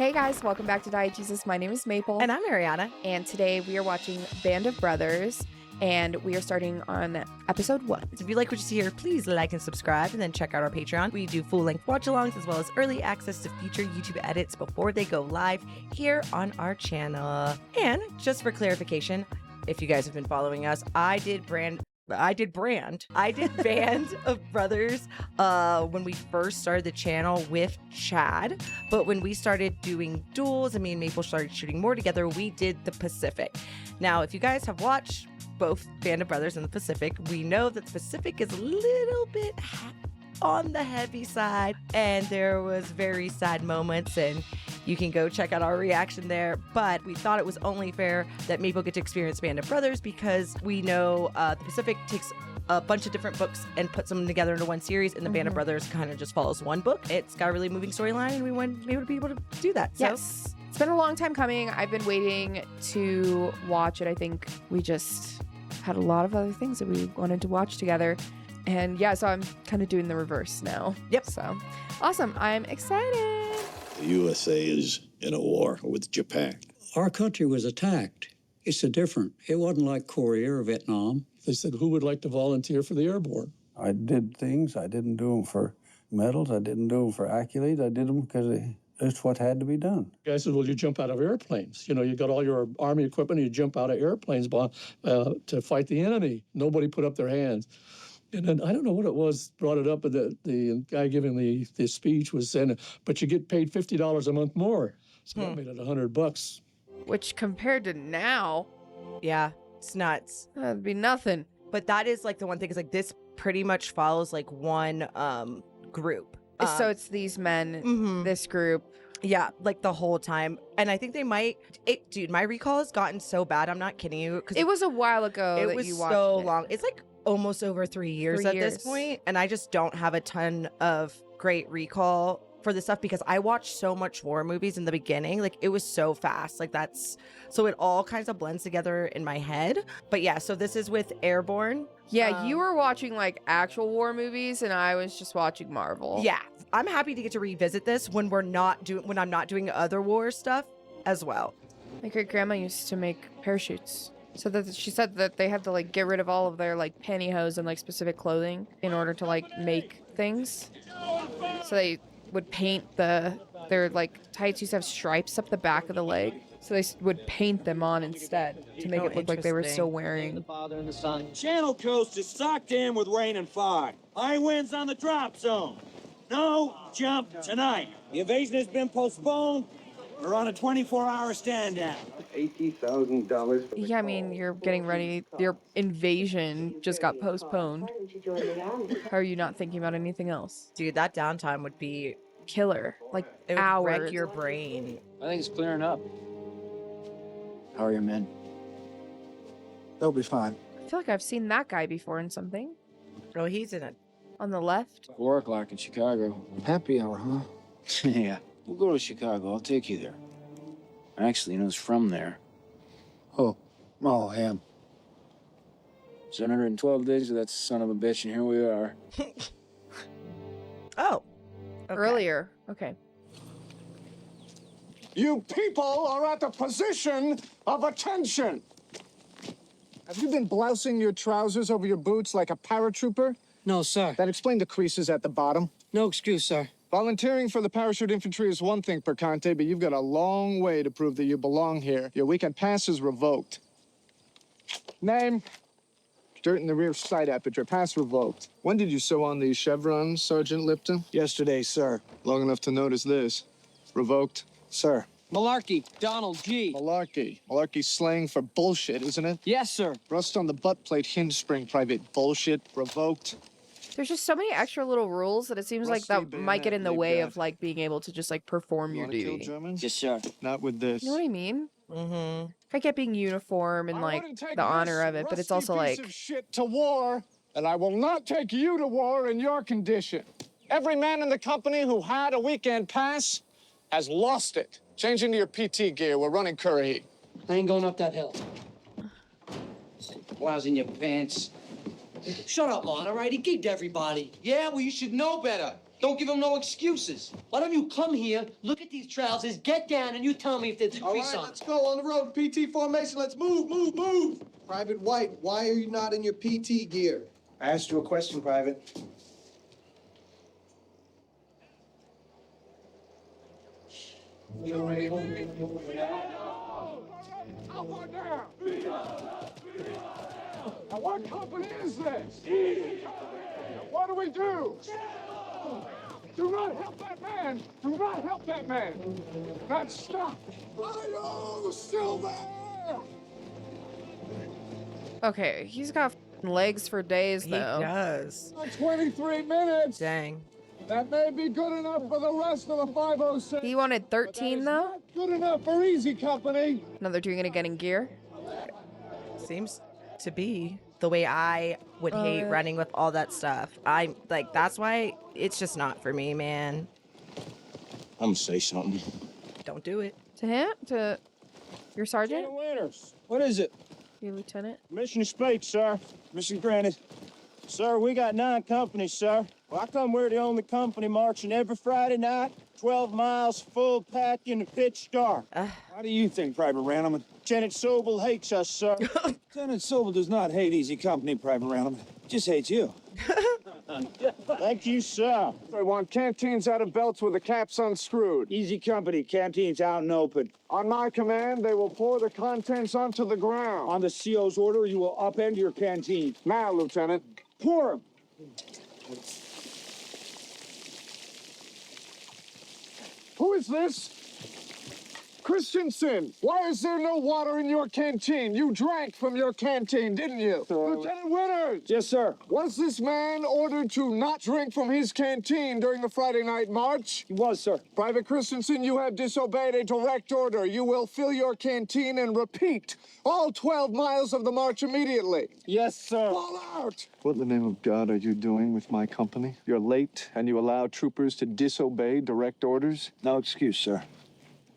Hey guys, welcome back to Diegesis. My name is Maple. And I'm Arianna. And today we are watching Band of Brothers, and we are starting on episode 1. If you like what you see here, please like and subscribe, and then check out our Patreon. We do full-length watch-alongs as well as early access to future YouTube edits before they go live here on our channel. And just for clarification, if you guys have been following us, I did Band of Brothers when we first started the channel with Chad. But when we started doing duels and me and Maple started shooting more together, we did the Pacific. Now, if you guys have watched both Band of Brothers and the Pacific, we know that the Pacific is a little bit on the heavy side, and there was very sad moments, and you can go check out our reaction there. But we thought it was only fair that Maple get to experience Band of Brothers because we know the Pacific takes a bunch of different books and puts them together into one series, and the Band of Brothers kind of just follows one book. It's got a really moving storyline, and we want Maple to be able to do that. So. Yes. It's been a long time coming. I've been waiting to watch it. I think we just had a lot of other things that we wanted to watch together. And yeah, so I'm kind of doing the reverse now. Yep. So awesome. I'm excited. The USA is in a war with Japan. Our country was attacked. It's different. It wasn't like Korea or Vietnam. They said, who would like to volunteer for the airborne? I did things. I didn't do them for medals. I didn't do them for accolades. I did them because it's what had to be done. The guy said, well, you jump out of airplanes. You know, you got all your Army equipment and you jump out of airplanes to fight the enemy. Nobody put up their hands. And then I don't know what it was, brought it up, but the guy giving the speech was saying, but you get paid $50 a month more. So that made it $100. Which compared to now, Yeah, it's nuts. that'd be nothing. But that is like the one thing is like this pretty much follows like one group. So it's these men, this group. Yeah, like the whole time. And I think they might, dude, my recall has gotten so bad. I'm not kidding you. It was a while ago It that was you watched so it. long. It's like almost over 3 years 3 at years. this point, and I just don't have a ton of great recall for this stuff because I watched so much war movies in the beginning. Like it was so fast. Like that's so it all kinds of blends together in my head. But yeah, so this is with Airborne. Yeah, you were watching like actual war movies, and I was just watching Marvel. Yeah, I'm happy to get to revisit this when I'm not doing other war stuff as well. My great grandma used to make parachutes. So that she said that they had to like get rid of all of their like pantyhose and like specific clothing in order to like make things. So they would paint their like tights used to have stripes up the back of the leg. So they would paint them on instead to make it look like they were still wearing. Channel coast is socked in with rain and fog. High winds on the drop zone. No jump tonight. The invasion has been postponed. We're on a 24-hour stand down. $80,000. Yeah, I mean, you're getting ready. Your invasion just got postponed. How are you not thinking about anything else? Dude, that downtime would be Killer. Like it would hours. wreck your brain. I think it's clearing up. How are your men? They'll be fine. I feel like I've seen that guy before in something. Oh, he's in it. On the left. 4 o'clock in Chicago. Happy hour, huh? Yeah. We'll go to Chicago. I'll take you there. Actually, it's from there. Oh, him. 712 days of that son of a bitch, and here we are. Oh. Okay. Earlier. Okay. You people are at a position of attention. Have you been blousing your trousers over your boots like a paratrooper? No, sir. That explained the creases at the bottom. No excuse, sir. Volunteering for the parachute infantry is one thing, Percante, but you've got a long way to prove that you belong here. Your weekend pass is revoked. Name? Dirt in the rear sight aperture. Pass revoked. When did you sew on these chevrons, Sergeant Lipton? Yesterday, sir. Long enough to notice this. Revoked. Sir. Malarkey, Donald G. Malarkey. Malarkey's slang for bullshit, isn't it? Yes, sir. Rust on the butt plate hinge spring, private bullshit. Revoked. There's just so many extra little rules that it seems like Rusty that might get in the bayonet, way leave of like being able to just like perform your Wanna kill duty. Germans? Yes, sir. Not with this. You know what I mean? Mm-hmm. I get being uniform and I like wouldn't take the honor this of it, but it's rusty also piece like of shit to war, and I will not take you to war in your condition. Every man in the company who had a weekend pass has lost it. Change into your PT gear. We're running Currahee. I ain't going up that hill. Blouse in your pants. Shut up, Lon, all right? He gigged everybody. Yeah, well, you should know better. Don't give him no excuses. Why don't you come here, look at these trousers, get down, and you tell me if there's a All crease right, on let's them. go on the road. PT formation. Let's move, move, move. Private White, why are you not in your PT gear? I asked you a question, Private. Now, what company is this? What do we do? Do not help that man! Do not help that man! Not stop! Are still there? Okay, he's got f***ing legs for days He though. does. 23 minutes! Dang. That may be good enough for the rest of the 506. He wanted 13 though. Not good enough for easy company. Another two gonna get in gear. Seems to be the way I would hate running with all that stuff. I'm like, that's why it's just not for me, man. I'm gonna say something. Don't do it. To him? To your sergeant? Lieutenant Winters, what is it? Your lieutenant? Mission space, sir. Mission granted. Sir, we got 9 companies, sir. Well, how come we're the only company marching every Friday night, 12 miles full pack in the pitch dark? How do you think, Private Random? Lieutenant Sobel hates us, sir. Lieutenant Sobel does not hate Easy Company, Private Random. Just hates you. Thank you, sir. I want canteens out of belts with the caps unscrewed. Easy Company, canteens out and open. On my command, they will pour the contents onto the ground. On the CO's order, you will upend your canteen. Now, Lieutenant. Pour 'em. Who is this? Christensen, why is there no water in your canteen? You drank from your canteen, didn't you? Lieutenant Winters! Yes, sir. Was this man ordered to not drink from his canteen during the Friday night march? He was, sir. Private Christensen, you have disobeyed a direct order. You will fill your canteen and repeat all 12 miles of the march immediately. Yes, sir. Fall out! What in the name of God are you doing with my company? You're late, and you allow troopers to disobey direct orders? No excuse, sir.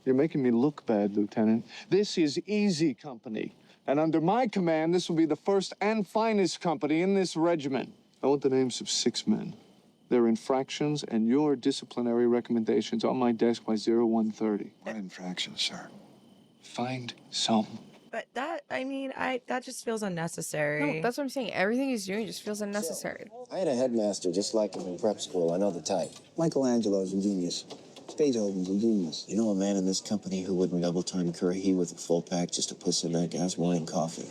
You're making me look bad, Lieutenant. This is Easy Company, and under my command, this will be the first and finest company in this regiment. I want the names of 6 men, their infractions, and your disciplinary recommendations on my desk by 0130. What infractions, sir? Find some. But that, I mean, that just feels unnecessary. No, that's what I'm saying. Everything he's doing just feels unnecessary. I had a headmaster just like him in prep school. I know the type. Michelangelo's a genius. Beethoven's a genius. You know a man in this company who wouldn't double-time Currahee with a full pack just to piss in that gas, wine, and coffee?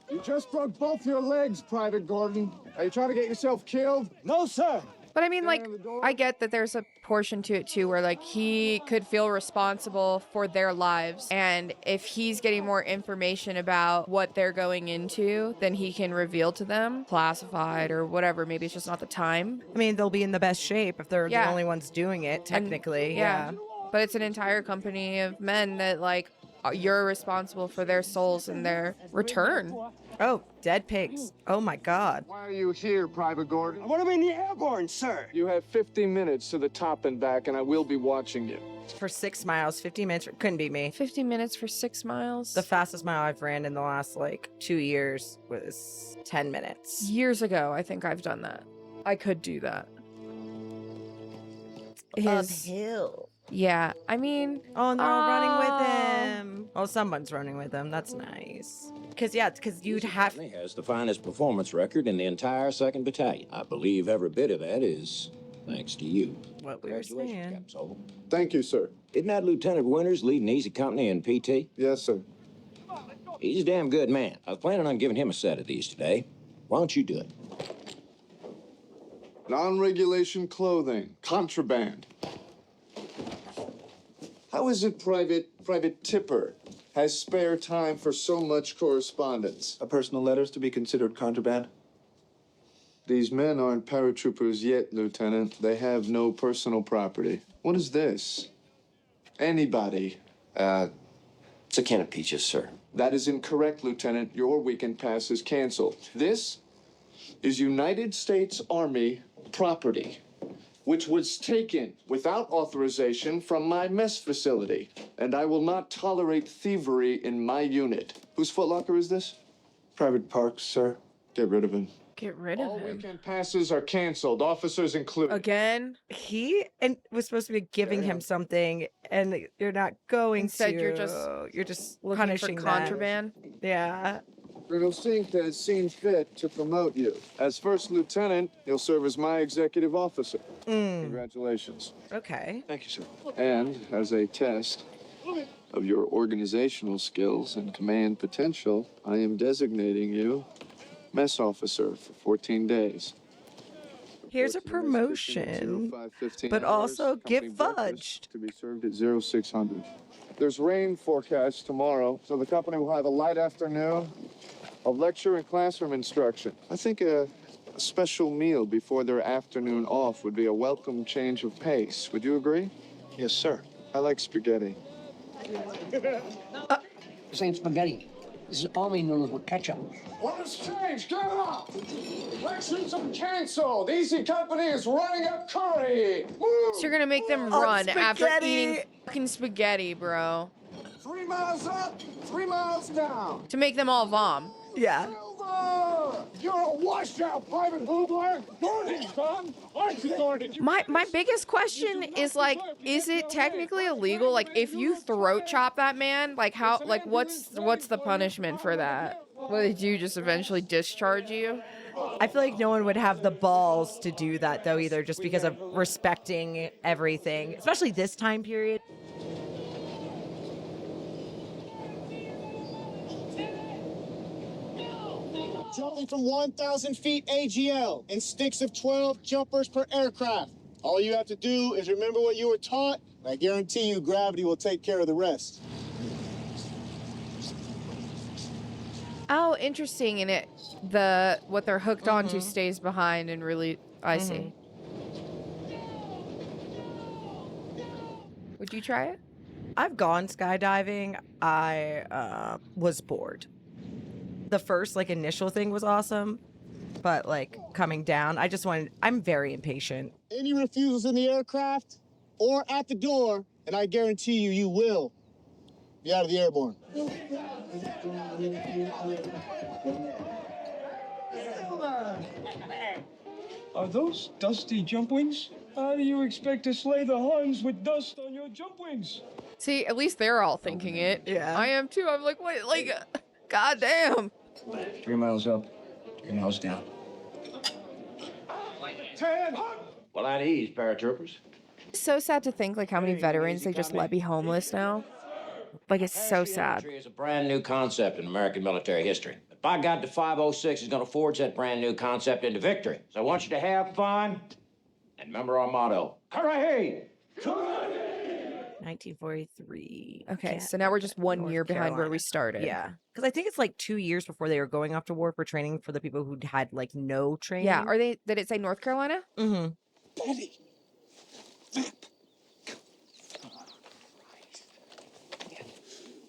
You just broke both your legs, Private Gordon. Are you trying to get yourself killed? No, sir. But I mean, like, I get that there's a portion to it too where, like, he could feel responsible for their lives. And if he's getting more information about what they're going into, then he can reveal to them, classified or whatever. Maybe it's just not the time. I mean, they'll be in the best shape if they're Yeah. the only ones doing it, technically. Yeah. But it's an entire company of men that, like, you're responsible for their souls and their return. Oh, dead pigs. Oh my God. Why are you here, Private Gordon? I want to be in the airborne, sir. You have 50 minutes to the top and back, and I will be watching you. For 6 miles, 50 minutes, couldn't be me. 50 minutes for 6 miles. The fastest mile I've ran in the last, like, 2 years was 10 minutes. Years ago, I think I've done that. I could do that. Uphill. Yeah, I mean... Oh, and they're all running with him. Oh, someone's running with him. That's nice. Because you'd have... He has the finest performance record in the entire 2nd Battalion. I believe every bit of that is thanks to you. What we were saying. Captain Sobel. Thank you, sir. Isn't that Lieutenant Winters leading Easy Company in PT? Yes, sir. He's a damn good man. I was planning on giving him a set of these today. Why don't you do it? Non-regulation clothing. Contraband. How is it Private Tipper has spare time for so much correspondence? A personal letter's to be considered contraband? These men aren't paratroopers yet, Lieutenant. They have no personal property. What is this? Anybody? It's a can of peaches, sir. That is incorrect, Lieutenant. Your weekend pass is canceled. This is United States Army property, which was taken without authorization from my mess facility. And I will not tolerate thievery in my unit. Whose footlocker is this? Private Parks, sir. Get rid of him. Get rid of All him. weekend passes are canceled, officers included. Again? He was supposed to be giving him something, and you're not going Instead, to. you're just looking punishing for them. contraband. Yeah. Colonel Sink has seen fit to promote you. As first lieutenant, you'll serve as my executive officer. Congratulations. Okay. Thank you, sir. And as a test of your organizational skills and command potential, I am designating you mess officer for 14 days. Here's a promotion, but also get fudged. To be served at 0600. There's rain forecast tomorrow, so the company will have a light afternoon of lecture and classroom instruction. I think a special meal before their afternoon off would be a welcome change of pace. Would you agree? Yes, sir. I like spaghetti. This ain't spaghetti. This is army noodles with ketchup. What has changed? Get it up! Lectures are canceled. Easy Company is running up Currahee. So you're gonna make them run after eating fucking spaghetti, bro. 3 miles up, 3 miles down. To make them all vom. Yeah. You're a washout, Private Hoobler. Gordon's done. Aren't you, Gordon? My biggest question is like, is it technically illegal? Like, if you throat chop that man, like how, like what's the punishment for that? Will they do just eventually discharge you? I feel like no one would have the balls to do that though either, just because of respecting everything, especially this time period. Jumping from 1,000 feet AGL in sticks of 12 jumpers per aircraft. All you have to do is remember what you were taught, and I guarantee you gravity will take care of the rest. Oh, interesting. And what they're hooked onto stays behind and really, I see. Would you try it? I've gone skydiving. I was bored. The first initial thing was awesome, but coming down, I'm very impatient. Any refusals in the aircraft or at the door, and I guarantee you, you will be out of the airborne. Are those dusty jump wings? How do you expect to slay the Huns with dust on your jump wings? See, at least they're all thinking it. Yeah. I am too. I'm like, what? Goddamn. 3 miles up, 3 miles down. 10. Well, at ease, paratroopers. So sad to think how many veterans they just let be homeless now. It's so sad. Infantry is a brand new concept in American military history. But by God, the 506 is going to forge that brand new concept into victory. So I want you to have fun and remember our motto: Currahee! 1943. Okay, so now we're just 1 year behind where we started. Yeah, because I think it's 2 years before they were going off to war for training for the people who had no training. Yeah, did it say North Carolina? Mm-hmm. Betty.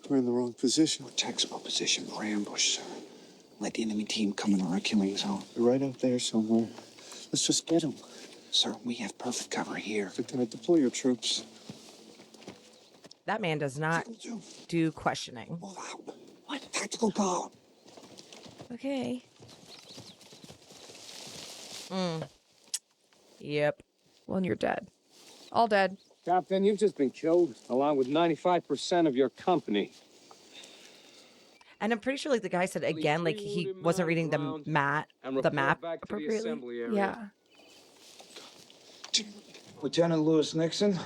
We're in the wrong position. Tactical position for ambush, sir. Let the enemy team come into our killing zone. They're right out there somewhere. Let's just get them. Sir, we have perfect cover here. Lieutenant, deploy your troops. That man does not do questioning. What? Tactical call. Okay. Yep. Well, and you're dead. All dead. Captain, you've just been killed, along with 95% of your company. And I'm pretty sure the guy said again, he wasn't reading the map appropriately. Yeah. Lieutenant Lewis Nixon,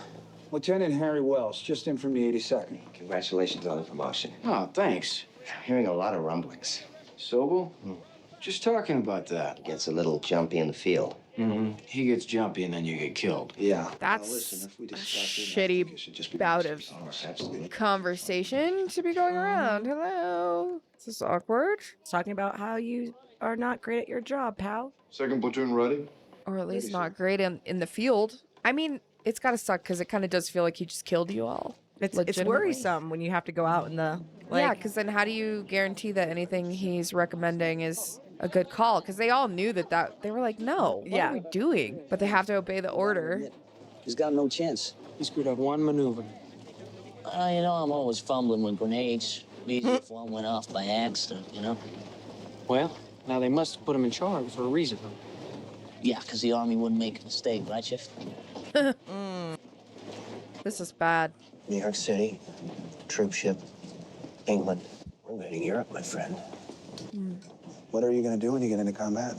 Lieutenant Harry Wells, just in from the 82nd. Congratulations on the promotion. Oh, thanks. Hearing a lot of rumblings. Sobel? Just talking about that. Gets a little jumpy in the field. Mm-hmm. He gets jumpy and then you get killed. Yeah. That's a shitty bout of conversation to be going around. Hello. This is awkward. It's talking about how you are not great at your job, pal. Second platoon ready? Or at least not great in the field. I mean, it's gotta suck because it kind of does feel like he just killed you all. It's worrisome when you have to go out in the yeah, because then how do you guarantee that anything he's recommending is a good call? Because they all knew that they were like, no, what are we doing? But they have to obey the order. He's got no chance. He screwed up one maneuver. I'm always fumbling with grenades. Easy if one went off by accident, Well, Now, they must have put him in charge for a reason. Yeah, because the Army wouldn't make a mistake, right, Chief? This is bad. New York City, troop ship, England. We're invading Europe, my friend. What are you going to do when you get into combat?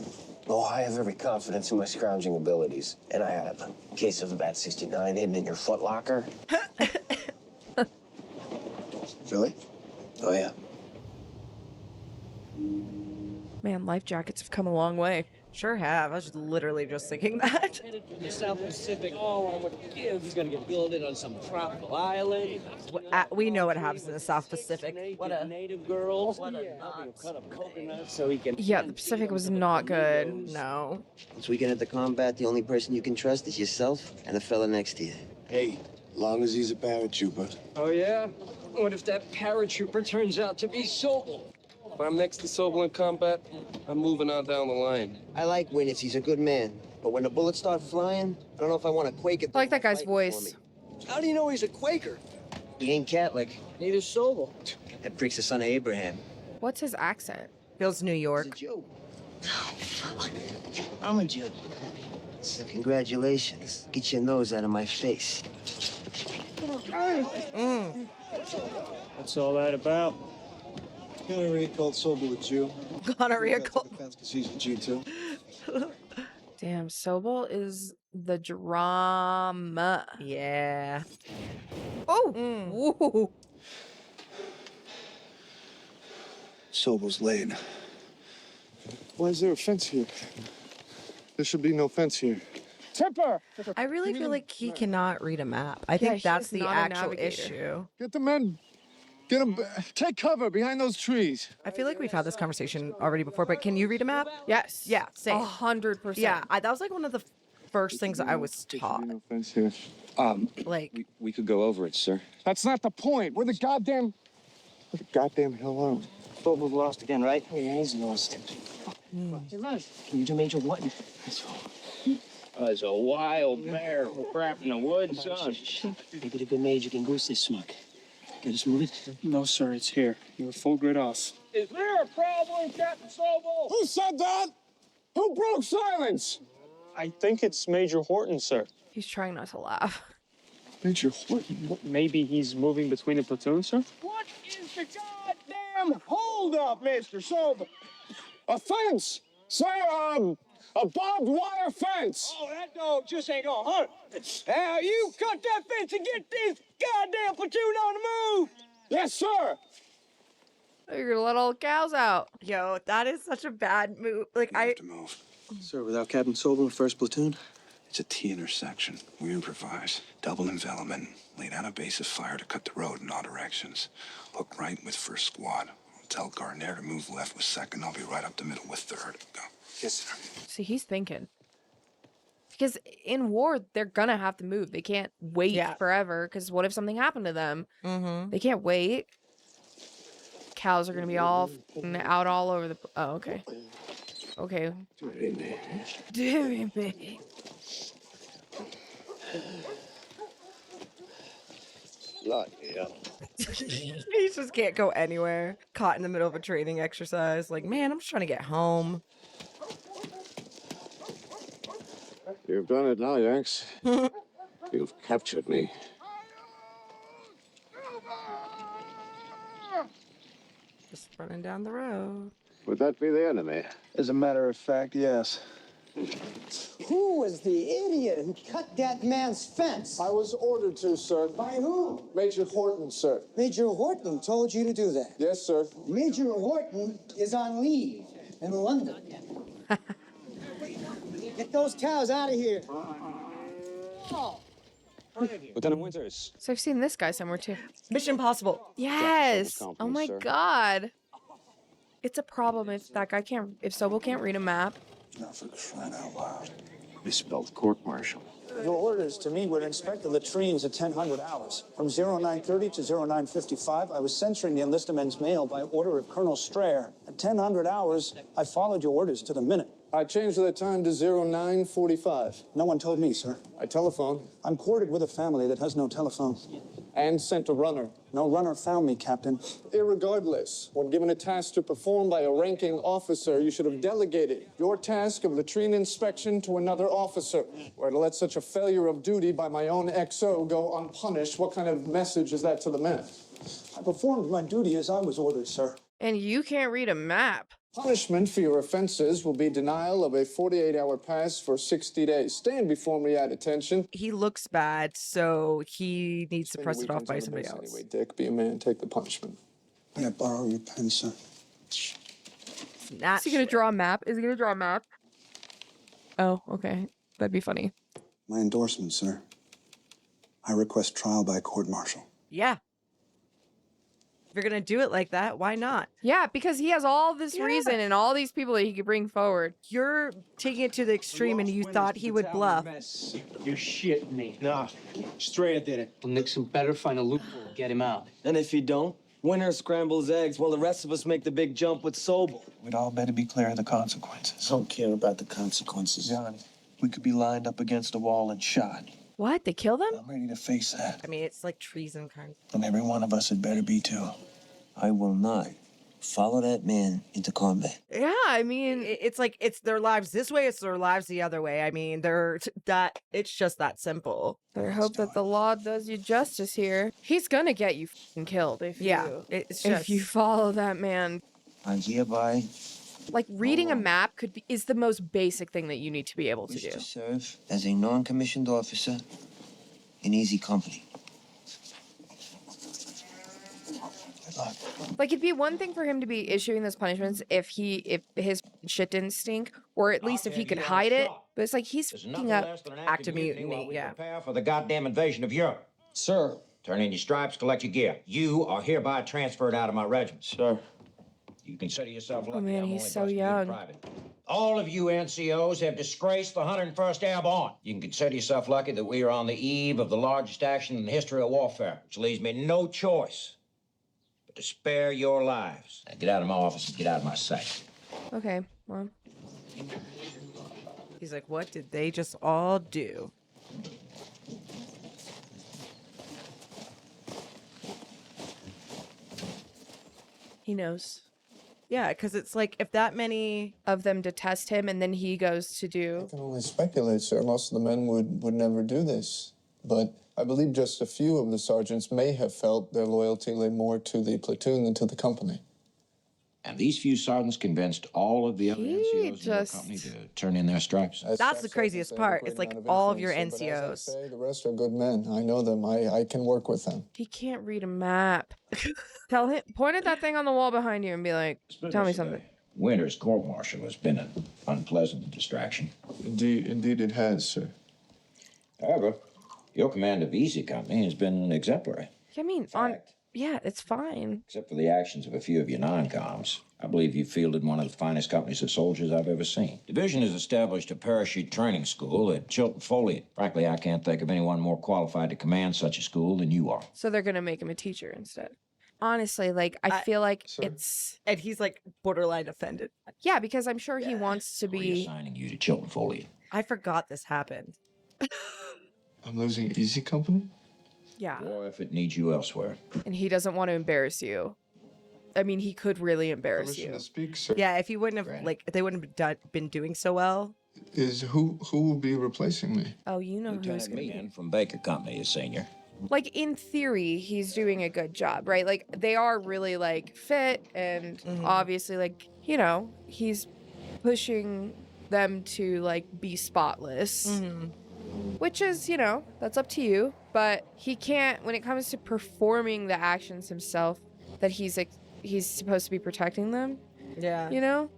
Oh, I have every confidence in my scrounging abilities. And I have a case of the Bat 69 hidden in your footlocker. Really? Oh, yeah. Man, life jackets have come a long way. Sure have. I was literally just thinking that. Headed to the South Pacific, all I would give. He's gonna get billeted on some tropical island. We know what happens in the South Pacific. What a native girls. What a cut of coconut so he can. Yeah, the Pacific was not good. No. This weekend at the combat, the only person you can trust is yourself and the fella next to you. Hey, long as he's a paratrooper. Oh yeah? What if that paratrooper turns out to be Sobel? If I'm next to Sobel in combat, I'm moving on down the line. I like Winnis. He's a good man. But when the bullets start flying, I don't know if I want to quake it. I like that guy's voice. How do you know he's a Quaker? He ain't Catholic. Neither Sobel. That prick's the son of Abraham. What's his accent? Feels New York. He's a Jew. I'm a Jew. So congratulations. Get your nose out of my face. What's all that about? Gonorrhea called Sobel a Jew. Gonorrhea called. Because he's a Jew, too. Damn, Sobel is the drama. Yeah. Oh! Ooh. Sobel's laid. Why is there a fence here? There should be no fence here. Tipper! I really feel like he cannot read a map. I Yeah, think he's that's the not a actual navigator. issue. Get the men. Get them. Take cover behind those trees. I feel like we've had this conversation already before, but can you read a map? Yes. Yeah, same. 100%. Yeah, that was like one of the first things I was taught. No fence here. Like, We could go over it, sir. That's not the point. Where the goddamn hell are we? Sobel's lost again, right? Yeah, he's lost. Can you do Major Wharton? It's a wild bear trapped in the woods, son. Maybe the good major can goose this smoke. Get us moving? No, sir, it's here. You're full grid off. Is there a problem, Captain Sobel? Who said that? Who broke silence? I think it's Major Horton, sir. He's trying not to laugh. Major Horton. Maybe he's moving between the platoons, sir? What is the goddamn holdup, Mr. Sobel? A fence, sir. A barbed wire fence. Oh, that dog just ain't gonna hunt. Now, you cut that fence and get this goddamn platoon on the move. Yes, sir. Oh, you're gonna let all the cows out. yo, that is such a bad move. Like, We have to move. Sir, without Captain Sobel in the first platoon? It's a T intersection. We improvise. Double envelopment. Lay down a base of fire to cut the road in all directions. Look right with first squad. Tell Gardner to move left with second. I'll be right up the middle with third. Go. Yes, sir. See, he's thinking. Because in war, they're gonna have to move. They can't wait forever. Because what if something happened to them? They can't wait. Cows are gonna be all out all over the. Oh, okay. Okay. Damn it. he just can't go anywhere. Caught in the middle of a training exercise. Like, man, I'm just trying to get home. You've done it now, Yanks. You've captured me. Just running down the road. Would that be the enemy? As a matter of fact, yes. Who was the idiot who cut that man's fence? I was ordered to, sir. By who? Major Horton, sir. Major Horton told you to do that. Yes, sir. Major Horton is on leave in London. Get those cows out of here. Lieutenant Winters. So I've seen this guy somewhere too. Mission Impossible. Yes. Company, Oh my sir. god. It's a problem if that guy can't. If Sobel can't read a map. Not for crying out loud. Misspelled court-martial. Your orders to me were to inspect the latrines at 1000 hours. From 0930 to 0955, I was censoring the enlisted men's mail by order of Colonel Strayer. At 1000 hours, I followed your orders to the minute. I changed the time to 0945. No one told me, sir. I telephoned. I'm quartered with a family that has no telephone. and sent a runner. No runner found me, Captain. Irregardless, when given a task to perform by a ranking officer, you should have delegated your task of latrine inspection to another officer. Or to let such a failure of duty by my own XO go unpunished, what kind of message is that to the men? I performed my duty as I was ordered, sir. And you can't read a map. Punishment for your offenses will be denial of a 48-hour pass for 60 days. Stand before me at attention. He looks bad, so he needs to press it off by somebody else. Anyway, Dick, be a man, take the punishment. May I borrow your pen, sir? Is he gonna draw a map? Is he gonna draw a map? Oh, okay. That'd be funny. My endorsement, sir. I request trial by court-martial. Yeah. If you're gonna do it like that, why not? Yeah, because he has all this reason and all these people that he could bring forward. You're taking it to the extreme and you thought he would bluff. You're shitting me. Nah, Straya did it. Well, Nixon better find a loophole, get him out. And if you don't, winner scrambles eggs while the rest of us make the big jump with Sobel. We'd all better be clear of the consequences. I don't care about the consequences. Johnny, we could be lined up against a wall and shot. What? They kill them? I'm ready to face that. I mean, it's like treason kind. And every one of us had better be too. I will not follow that man into combat. Yeah, I mean, It's like it's their lives this way, it's their lives the other way. I mean, it's just that simple. I hope that the law does you justice here. He's gonna get you f***ing killed if you follow that man. I hereby Like reading a map is the most basic thing that you need to be able to wish do. to serve as a non-commissioned officer in easy company. Like it'd be one thing for him to be issuing those punishments if his shit didn't stink, or at least if he could hide it. But it's like he's f***ing up active mutiny, yeah. Prepare for the goddamn invasion of Europe. Sir. Turn in your stripes, collect your gear. You are hereby transferred out of my regiment. Sir. You consider yourself lucky. Oh man, I'm he's only so busting you young. private. All of you NCOs have disgraced the 101st Airborne. You can consider yourself lucky that we are on the eve of the largest action in the history of warfare, which leaves me no choice but to spare your lives. Now get out of my office and get out of my sight. Okay, well. He's like, what did they just all do? He knows. Yeah, because it's like if that many of them detest him and then he goes to do. I can only speculate, sir. Most of the men would never do this. But I believe just a few of the sergeants may have felt their loyalty lay more to the platoon than to the company. And these few sergeants convinced all of the other NCOs in your company to turn in their stripes. That's the craziest part. It's like all of your NCOs. The rest are good men. I know them. I can work with them. He can't read a map. Tell him, point at that thing on the wall behind you and be like, tell me something. Winter's court-martial has been an unpleasant distraction. Indeed it has, sir. However, your command of Easy Company has been exemplary. I mean, yeah, it's fine. Except for the actions of a few of your non-coms. I believe you fielded one of the finest companies of soldiers I've ever seen. Division has established a parachute training school at Chilton Foley. Frankly, I can't think of anyone more qualified to command such a school than you are. So they're gonna make him a teacher instead. Honestly, like, I feel like it's... And he's, like, borderline offended. Yeah, because I'm sure he wants to be... Reassigning you to Chilton Foley. I forgot this happened. I'm losing Easy Company? Yeah. Or if it needs you elsewhere. And he doesn't want to embarrass you. I mean, he could really embarrass you. Speak, sir. Yeah, if he wouldn't have, like, if they wouldn't have been doing so well. Is who will be replacing me? Oh, you know who's Lieutenant gonna be. Meehan from Baker Company is senior. Like, in theory, he's doing a good job, right? Like, they are really, like, fit and obviously, like, you know, he's pushing them to, like, be spotless. Which is, you know, that's up to you. But he can't, when it comes to performing the actions himself, that he's supposed to be protecting them. Yeah. You know?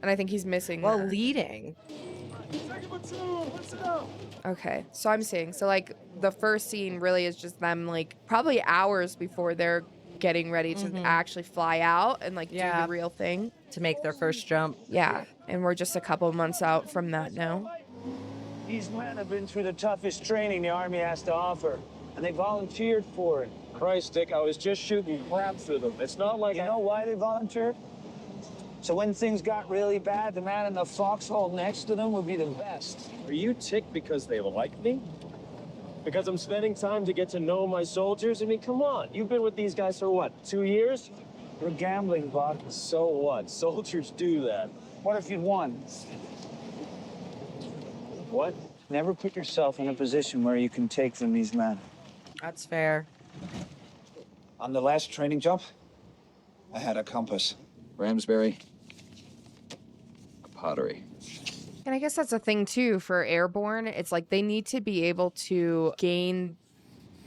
And I think he's missing Well, that. leading. Okay, so I'm seeing. So, like, the first scene really is just them, like, probably hours before they're getting ready to actually fly out and, like, do the real thing. To make their first jump. Yeah, and we're just a couple months out from that now. These men have been through the toughest training the Army has to offer, and they volunteered for it. Christ, Dick, I was just shooting crap through them. It's not like You know why they volunteered? So when things got really bad, the man in the foxhole next to them would be the best. Are you ticked because they like me? Because I'm spending time to get to know my soldiers? I mean, come on. You've been with these guys for what, 2 years? You're gambling, Buck. So what? Soldiers do that. What if you'd won? What? Never put yourself in a position where you can take from these men. That's fair. On the last training jump, I had a compass. Ramsbury. Pottery. And I guess that's a thing too for airborne. It's like they need to be able to gain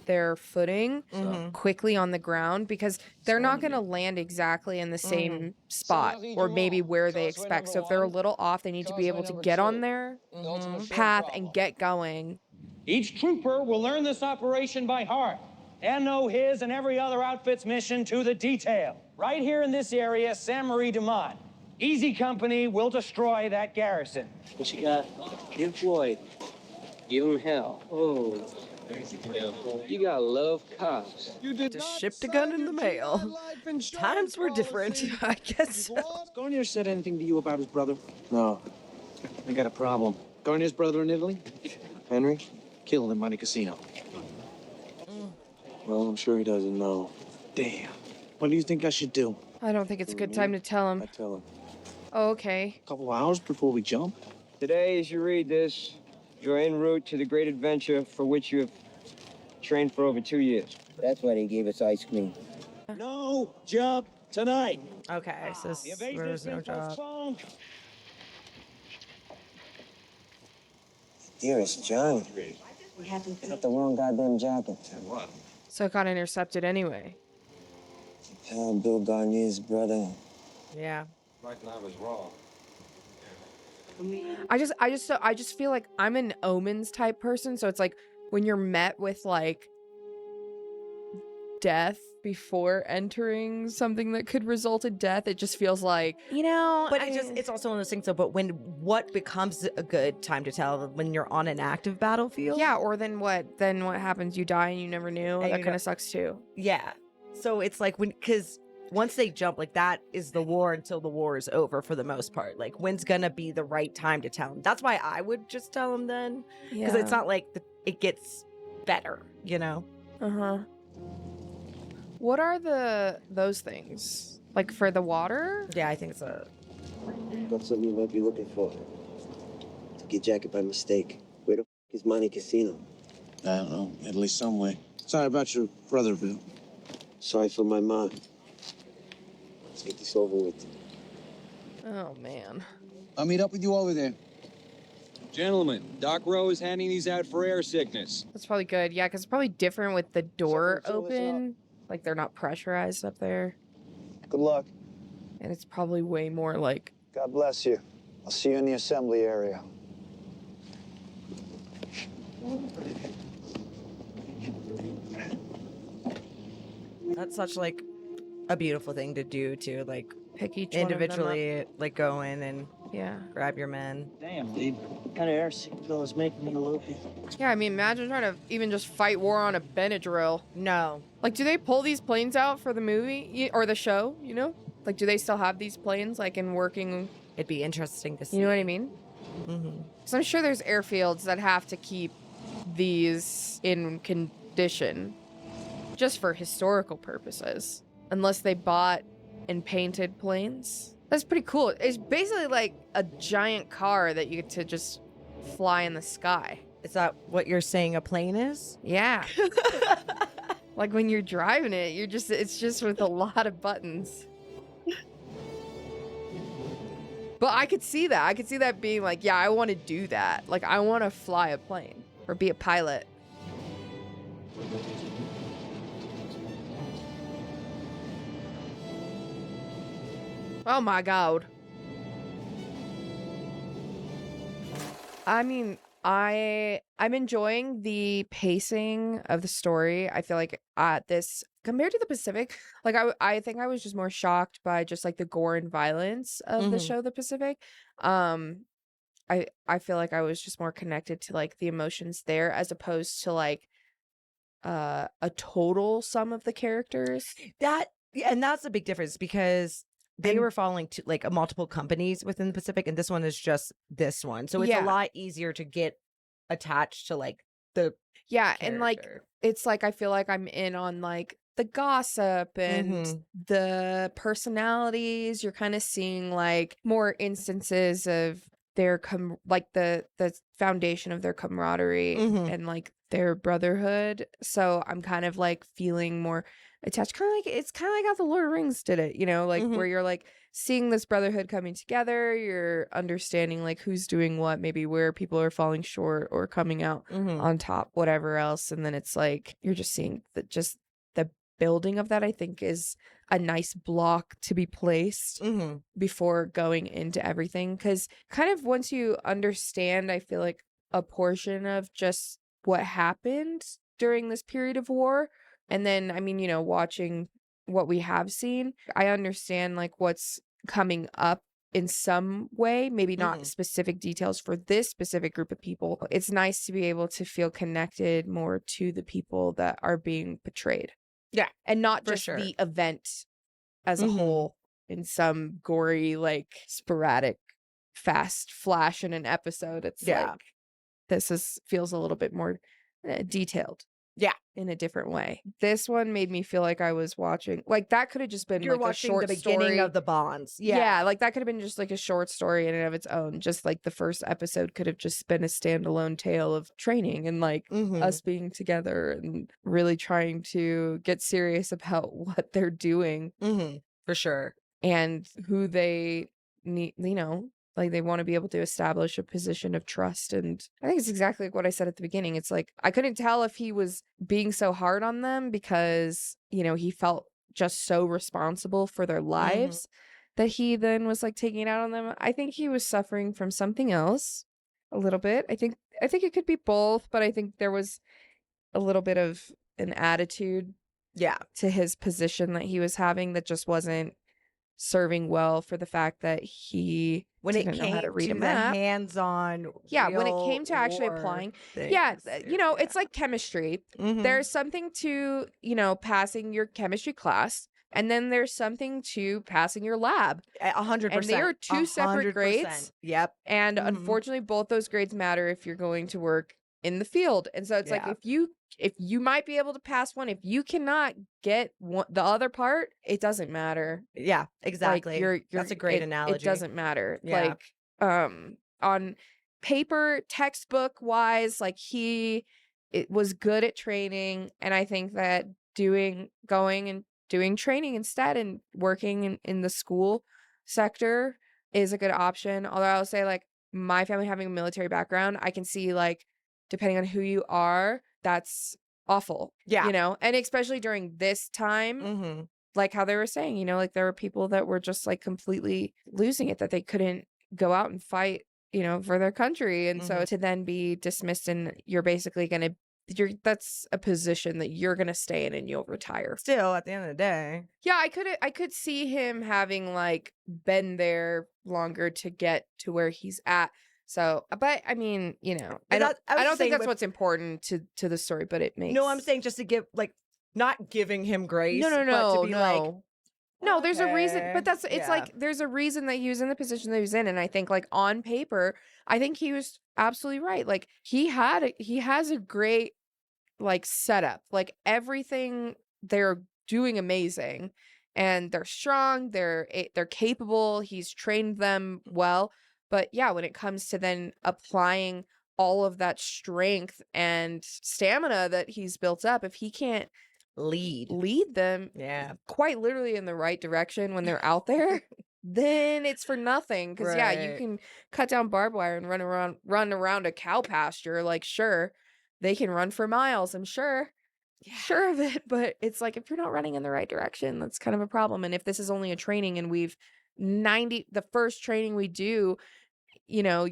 their footing quickly on the ground because they're not going to land exactly in the same spot or maybe where they expect. So if they're a little off, they need to be able to get on their path and get going. Each trooper will learn this operation by heart and know his and every other outfit's mission to the detail. Right here in this area, Sainte Marie de Mont. Easy Company will destroy that garrison. What you got? Give Floyd. Give him hell. Oh. You gotta love cops. Just shipped a gun in the mail. Times were different, I guess. Garnier said anything to you about his brother? No. I got a problem. Garnier's brother in Italy? Henry? Killed in Monte Casino. Well, I'm sure he doesn't know. Damn. What do you think I should do? I don't think it's a good time to tell him. I tell him. Oh, okay. A couple hours before we jump? Today, as you read this, you're en route to the great adventure for which you have trained for over 2 years. That's why they gave us ice cream. No jump tonight. Okay, so there's no job. Dearest John. Got the wrong goddamn jacket. What? So it got intercepted anyway. Pal Bill Garnier's brother. Yeah. Right now was wrong. I just feel like I'm an omens type person. So it's like when you're met with like death before entering something that could result in death, it just feels like, But it's also one of those things though, but what becomes a good time to tell when you're on an active battlefield? yeah, or then what happens? You die and you never knew. And That you kind know- of sucks too. Yeah. So it's like because once they jump, like that is the war until the war is over for the most part. Like when's gonna be the right time to tell them? That's why I would just tell them then, because it's not like it gets better, you know? Uh-huh. What are those things? Like for the water? Yeah, I think so. Got something you might be looking for. Took your jacket by mistake. Where the is Monte Casino? I don't know. Italy some way. Sorry about your brother, Bill. Sorry for my mom. Let's get this over with. Oh man. I'll meet up with you over there. Gentlemen, Doc Rowe is handing these out for air sickness. That's probably good. Yeah, because it's probably different with the door open. Like they're not pressurized up there. Good luck. And it's probably way more like God bless you. I'll see you in the assembly area. That's such like a beautiful thing to do to like pick each one of them individually, like go in and yeah, grab your men. Damn, dude. What kind of air signal is making me loopy? Yeah, I mean, imagine trying to even just fight war on a Benadryl. No. Like, do they pull these planes out for the movie or the show, you know? Like, do they still have these planes, like, in working? It'd be interesting to see. You know what I mean? Mm-hmm. So I'm sure there's airfields that have to keep these in condition just for historical purposes. Unless they bought and painted planes. That's pretty cool. It's basically like a giant car that you get to just fly in the sky. Is that what you're saying a plane is? Yeah. Like when you're driving it, it's just with a lot of buttons. But I could see that. I could see that being like, yeah, I want to do that. Like I want to fly a plane or be a pilot. Oh my god. I mean, I'm enjoying the pacing of the story. I feel like this compared to the Pacific, like I think I was just more shocked by just like the gore and violence of the show The Pacific. I feel like I was just more connected to like the emotions there as opposed to like a total sum of the characters. And that's a big difference because they were following like multiple companies within the Pacific, and this one is just this one. So it's a lot easier to get attached to like the Yeah, and like character. it's like I feel like I'm in on like the gossip and the personalities. You're kind of seeing like more instances of their like the foundation of their camaraderie and like their brotherhood. So I'm kind of like feeling more attached. Kind of like it's kind of like how the Lord of the Rings did it, you know, like where you're like seeing this brotherhood coming together. You're understanding like who's doing what, maybe where people are falling short or coming out on top, whatever else. And then it's like you're just seeing that just the building of that, I think, is a nice block to be placed before going into everything. Because kind of once you understand, I feel like a portion of just what happened during this period of war, and then I mean, you know, watching what we have seen, I understand like what's coming up in some way, maybe not specific details for this specific group of people. It's nice to be able to feel connected more to the people that are being portrayed. Yeah, and not for just sure. the event as a whole in some gory, like sporadic, fast flash in an episode. It's like this feels a little bit more detailed. Yeah, in a different way. This one made me feel like I was watching, like that could have just been You're like a watching short the beginning story of the Bonds. Yeah, like that could have been just like a short story in and of its own. Just like the first episode could have just been a standalone tale of training and like us being together and really trying to get serious about what they're doing. For sure. And who they need, you know, like they want to be able to establish a position of trust. And I think it's exactly like what I said at the beginning. It's like I couldn't tell if he was being so hard on them because, you know, he felt just so responsible for their lives that he then was like taking it out on them. I think he was suffering from something else a little bit. I think it could be both, but I think there was a little bit of an attitude to his position that he was having that just wasn't serving well for the fact that he didn't know how to read a map. The hands-on When it came to actually applying you know, it's like chemistry. There's something to, you know, passing your chemistry class, and then there's something to passing your lab. 100%. And they are two separate grades. Yep. And unfortunately both those grades matter if you're going to work in the field. And so it's like if you might be able to pass one, if you cannot get the other part, it doesn't matter. Yeah, exactly. Like that's a great analogy. It doesn't matter. Yeah. Like on paper, textbook wise, like it was good at training, and I think that going and doing training instead and working in the school sector is a good option. Although I'll say, like, my family having a military background, I can see, like, depending on who you are, that's awful. Yeah. You know, and especially during this time, like how they were saying, you know, like there were people that were just like completely losing it, that they couldn't go out and fight, you know, for their country. And so to then be dismissed and you're basically going to, that's a position that you're going to stay in and you'll retire. Still, at the end of the day. Yeah, I could see him having like been there longer to get to where he's at. So, but I mean, you know, I don't think that's what's important to the story, but it makes. No, I'm saying just to give, like, not giving him grace. No, but to be like, no, there's a reason, okay, but it's like there's a reason that he was in the position that he was in, and I think like on paper, I think he was absolutely right. Like he has a great like setup, like everything they're doing amazing, and they're strong, they're capable. He's trained them well, but yeah, when it comes to then applying all of that strength and stamina that he's built up, if he can't lead them quite literally in the right direction when they're out there, then it's for nothing. Because you can cut down barbed wire and run around a cow pasture, like sure they can run for miles, I'm sure of it, but it's like if you're not running in the right direction, that's kind of a problem. And if this is only a training and the first training we do, you know,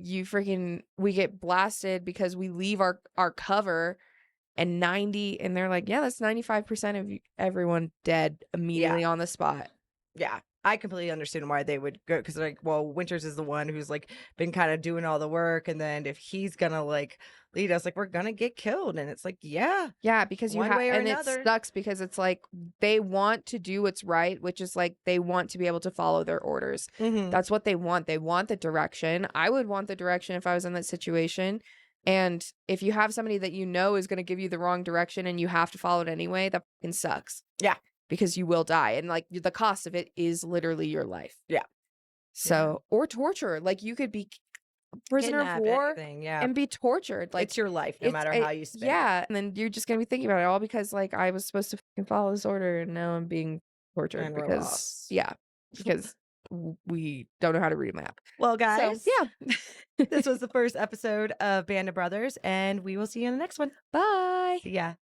we get blasted because we leave our cover, and they're like, yeah, that's 95% of everyone dead immediately on the spot. Yeah, I completely understand why they would go, because like, well, Winters is the one who's like been kind of doing all the work, and then if he's gonna like lead us, like we're gonna get killed, and it's like, yeah, because one way or another. It sucks because it's like they want to do what's right, which is like they want to be able to follow their orders. That's what they want. They want the direction. I would want the direction if I was in that situation. And if you have somebody that you know is going to give you the wrong direction and you have to follow it anyway, that fucking sucks. Yeah. Because you will die. And like the cost of it is literally your life. Yeah. So, or torture. Like you could be a prisoner of Kidnap, war anything, yeah. and be tortured. Like It's your life, no matter how you spend it. Yeah. And then you're just going to be thinking about it all because like I was supposed to fucking follow this order and now I'm being tortured And we're because, lost. yeah, because we don't know how to read a map. Well, guys, So, yeah. this was the first episode of Band of Brothers, and we will see you in the next one. Bye. See ya.